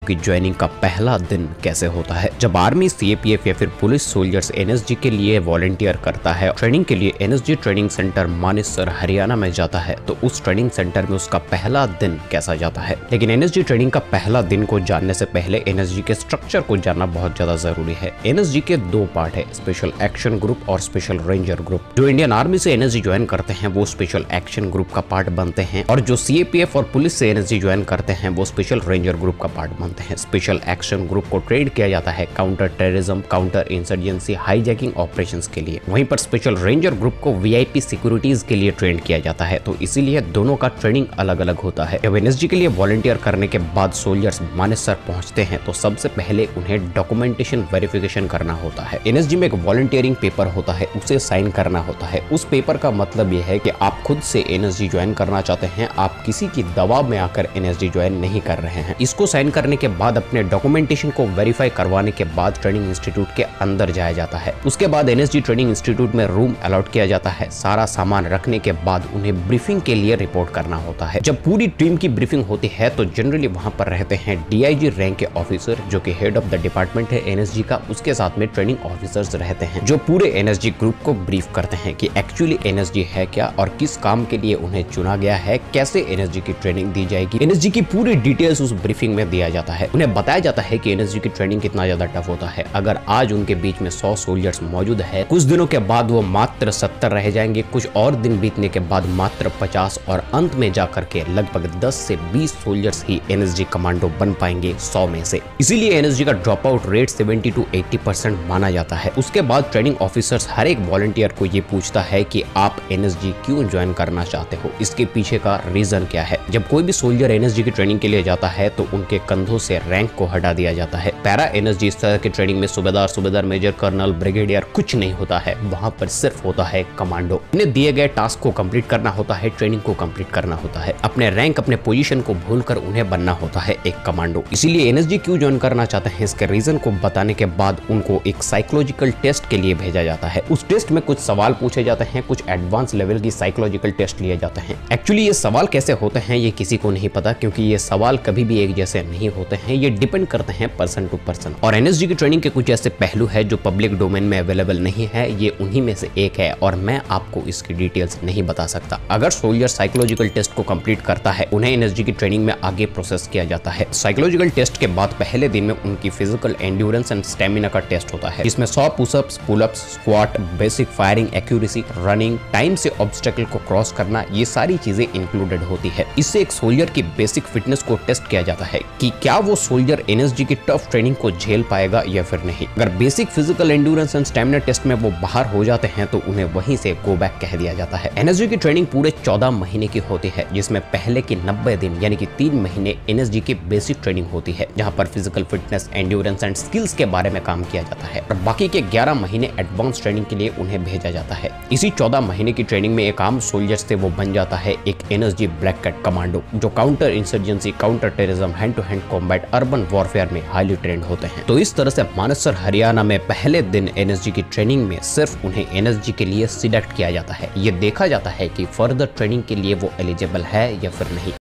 की ज्वाइनिंग का पहला दिन कैसे होता है। जब आर्मी, सीएपीएफ या फिर पुलिस सोल्जर्स एनएसजी के लिए वॉलंटियर करता है, ट्रेनिंग के लिए NSG training centre Manesar Haryana में जाता है, तो उस ट्रेनिंग सेंटर में उसका पहला दिन कैसा जाता है। लेकिन एनएसजी ट्रेनिंग का पहला दिन को जानने से पहले एनएसजी के स्ट्रक्चर को जानना बहुत ज्यादा जरूरी है। एनएसजी के दो पार्ट है, स्पेशल एक्शन ग्रुप और स्पेशल रेंजर ग्रुप। जो इंडियन आर्मी से एनएसजी ज्वाइन करते हैं वो स्पेशल एक्शन ग्रुप का पार्ट बनते हैं, और जो सीएपीएफ और पुलिस से एनएसजी ज्वाइन करते हैं वो स्पेशल रेंजर ग्रुप का पार्ट बनते हैं। स्पेशल एक्शन ग्रुप को ट्रेन किया जाता है counter terrorism, counter insurgency, hijacking operations के लिए। वहीं पर स्पेशल रेंजर ग्रुप को वीआईपी सिक्योरिटीज के लिए ट्रेन किया जाता है, तो इसीलिए दोनों का ट्रेनिंग अलग अलग होता है। जब एनएसजी के लिए वॉलंटियर करने के बाद सोल्जर्स मानेसर पहुंचते हैं तो सबसे पहले उन्हें डॉक्यूमेंटेशन वेरिफिकेशन करना होता है। एनएसजी में एक वॉलंटियरिंग पेपर होता है, उसे साइन करना होता है। उस पेपर का मतलब यह है कि आप खुद से एनएसजी ज्वाइन करना चाहते हैं, आप किसी की दबाव में आकर एनएसजी ज्वाइन नहीं कर रहे हैं। इसको साइन करने के बाद अपने डॉक्यूमेंटेशन को वेरीफाई करवाने के बाद ट्रेनिंग इंस्टीट्यूट के अंदर जाया जाता है। उसके बाद एनएसजी ट्रेनिंग इंस्टीट्यूट में रूम अलॉट किया जाता है। सारा सामान रखने के बाद उन्हें ब्रीफिंग के लिए रिपोर्ट करना होता है। जब पूरी टीम की ब्रीफिंग होती है तो जनरली वहां पर रहते हैं डीआईजी रैंक के ऑफिसर, जो कि हेड ऑफ द डिपार्टमेंट है एनएसजी का। उसके साथ में ट्रेनिंग ऑफिसर्स रहते हैं जो पूरे एनएसजी ग्रुप को ब्रीफ करते हैं कि एक्चुअली एनएसजी है क्या और किस काम के लिए उन्हें चुना गया है, कैसे एनएसजी की ट्रेनिंग दी जाएगी। एनएसजी की पूरी डिटेल्स उस ब्रीफिंग में दिया जाता है। उन्हें बताया जाता है कि एनएसजी की ट्रेनिंग कितना ज्यादा टफ होता है। अगर आज उनके बीच में 100 सोल्जर्स मौजूद है, कुछ दिनों के बाद वो मात्र 70 रह जाएंगे, कुछ और दिन बीतने के बाद मात्र 50, और अंत में जाकर के लगभग 10 से 20 सोल्जर्स ही एनएसजी कमांडो बन पाएंगे 100 में से। इसीलिए एनएसजी का ड्रॉप आउट रेट 70 to 80% माना जाता है। उसके बाद ट्रेनिंग ऑफिसर्स हर एक वॉलंटियर को ये पूछता है कि आप एनएसजी क्यों ज्वाइन करना चाहते हो, इसके पीछे का रीजन क्या है। जब कोई भी सोल्जर एनएसजी की ट्रेनिंग के लिए जाता है तो उनके कंधों से रैंक को हटा दिया जाता है। पैरा एनएसजी इस तरह की ट्रेनिंग में सूबेदार, मेजर, कर्नल, ब्रिगेडियर कुछ नहीं होता है। वहां पर सिर्फ होता है कमांडो। उन्हें दिए गए टास्क को कंप्लीट करना होता है, ट्रेनिंग को कंप्लीट करना होता है। अपने रैंक, अपने पोजीशन को भूलकर उन्हें बनना होता है एक कमांडो। इसीलिए एनएसजी क्यों ज्वाइन करना चाहते हैं, इसके रीजन को बताने के बाद उनको एक साइकोलॉजिकल टेस्ट के लिए भेजा जाता है। उस टेस्ट में कुछ सवाल पूछे जाते हैं, कुछ एडवांस लेवल की साइकोलॉजिकल टेस्ट लिए जाते हैं। एक्चुअली ये सवाल कैसे होते हैं ये किसी को नहीं पता, क्योंकि ये सवाल कभी भी एक जैसे नहीं होते हैं, ये डिपेंड करते हैं पर्सन टू पर्सन। और एनएसजी की ट्रेनिंग के कुछ ऐसे पहलू है जो पब्लिक डोमेन में अवेलेबल नहीं है, ये उन्हीं में से एक है, और मैं आपको इसकी डिटेल्स नहीं बता सकता। अगर सोल्जर साइकोलॉजिकल टेस्ट को कंप्लीट करता है, उन्हें एनएसजी की ट्रेनिंग में आगे प्रोसेस किया जाता है। साइकोलॉजिकल टेस्ट के बाद पहले दिन में उनकी फिजिकल एंड्योरेंस एंड स्टेमिना का टेस्ट होता है, जिसमें 100 pushups, pullups, squat, basic firing accuracy, running, time से ऑब्स्टेकल को क्रॉस करना, ये सारी चीजें इंक्लूडेड होती है। इससे एक सोल्जर की बेसिक फिटनेस को टेस्ट किया जाता है कि क्या वो सोल्जर एनएसजी की टफ ट्रेनिंग को झेल पाएगा या फिर नहीं। अगर basic physical endurance and stamina test में वो बाहर हो जाते हैं तो उन्हें वहीं से गो बैक कह दिया जाता है। एनएसजी की ट्रेनिंग पूरे 14 महीने की होती है, जिसमें पहले के 90 दिन यानी कि 3 महीने एनएसजी की बेसिक ट्रेनिंग होती है, जहां पर physical fitness, endurance and skills के बारे में काम किया जाता है, और बाकी के 11 महीने एडवांस ट्रेनिंग के लिए उन्हें भेजा जाता है। इसी 14 महीने की ट्रेनिंग में एक आम सोल्जर से वो बन जाता है एक एनएसजी ब्लैक कैट कमांडो, जो counter insurgency, counter terrorism, hand to hand combat, urban warfare में हाईली ट्रेंड होते हैं। तो इस तरह से मानेसर हरियाणा में पहले दिन एनएसजी की ट्रेनिंग में सिर्फ उन्हें एनएसजी के लिए सिलेक्ट किया जाता है। ये देखा जाता है कि फर्दर ट्रेनिंग के लिए वो एलिजिबल है या फिर नहीं।